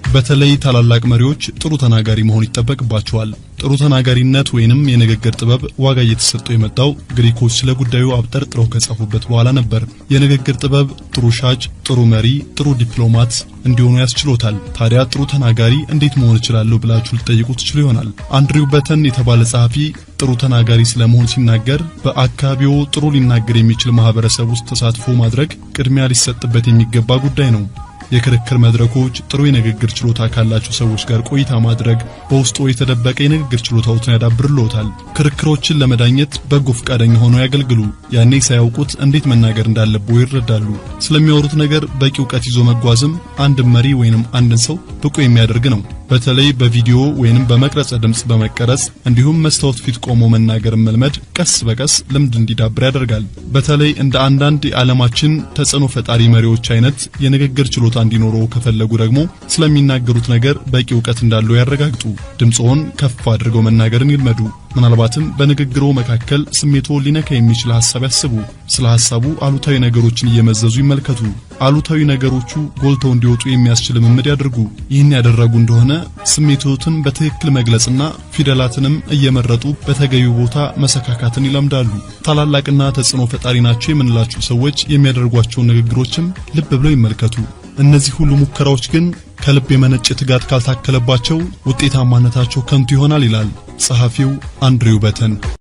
በተለይ ታላላቅ መሪዎች ጥሩ ተናጋሪ መሆን ይጠበቅባቸዋል። ጥሩ ተናጋሪነት ወይንም የንግግር ጥበብ ዋጋ እየተሰጠው የመጣው ግሪኮች ስለ ጉዳዩ አብጠርጥረው ከጻፉበት በኋላ ነበር። የንግግር ጥበብ ጥሩ ሻጭ፣ ጥሩ መሪ፣ ጥሩ ዲፕሎማት እንዲሆኑ ያስችሎታል። ታዲያ ጥሩ ተናጋሪ እንዴት መሆን እችላለሁ ብላችሁ ልትጠይቁ ትችሉ ይሆናል። አንድሪው በተን የተባለ ጸሐፊ ጥሩ ተናጋሪ ስለመሆን ሲናገር በአካባቢው ጥሩ ሊናገር የሚችል ማህበረሰብ ውስጥ ተሳትፎ ማድረግ ቅድሚያ ሊሰጥበት የሚገባ ጉዳይ ነው። የክርክር መድረኮች ጥሩ የንግግር ችሎታ ካላቸው ሰዎች ጋር ቆይታ ማድረግ በውስጡ የተደበቀ የንግግር ችሎታዎትን ያዳብርልዎታል። ክርክሮችን ለመዳኘት በጎ ፈቃደኛ ሆነው ያገልግሉ። ያኔ ሳያውቁት እንዴት መናገር እንዳለብዎ ይረዳሉ። ስለሚያወሩት ነገር በቂ ዕውቀት ይዞ መጓዝም አንድ መሪ ወይንም አንድን ሰው ብቁ የሚያደርግ ነው። በተለይ በቪዲዮ ወይንም በመቅረጸ ድምጽ በመቀረጽ እንዲሁም መስታወት ፊት ቆሞ መናገር መልመድ ቀስ በቀስ ልምድ እንዲዳብር ያደርጋል። በተለይ እንደ አንዳንድ የዓለማችን ተጽዕኖ ፈጣሪ መሪዎች አይነት የንግግር ችሎታ እንዲኖረው ከፈለጉ ደግሞ ስለሚናገሩት ነገር በቂ ዕውቀት እንዳለው ያረጋግጡ። ድምጽዎን ከፍ አድርገው መናገርን ይልመዱ። ምናልባትም በንግግሮ መካከል ስሜቶ ሊነካ የሚችል ሐሳብ ያስቡ። ስለ ሐሳቡ አሉታዊ ነገሮችን እየመዘዙ ይመልከቱ። አሉታዊ ነገሮቹ ጎልተው እንዲወጡ የሚያስችል ልምምድ ያድርጉ። ይህን ያደረጉ እንደሆነ ስሜቶትን በትክክል መግለጽና ፊደላትንም እየመረጡ በተገቢው ቦታ መሰካካትን ይለምዳሉ። ታላላቅና ተጽዕኖ ፈጣሪ ናቸው የምንላቸው ሰዎች የሚያደርጓቸው ንግግሮችም ልብ ብለው ይመልከቱ። እነዚህ ሁሉ ሙከራዎች ግን ከልብ የመነጨ ትጋት ካልታከለባቸው ውጤታማነታቸው ከንቱ ይሆናል ይላል ጸሐፊው አንድሪው በተን።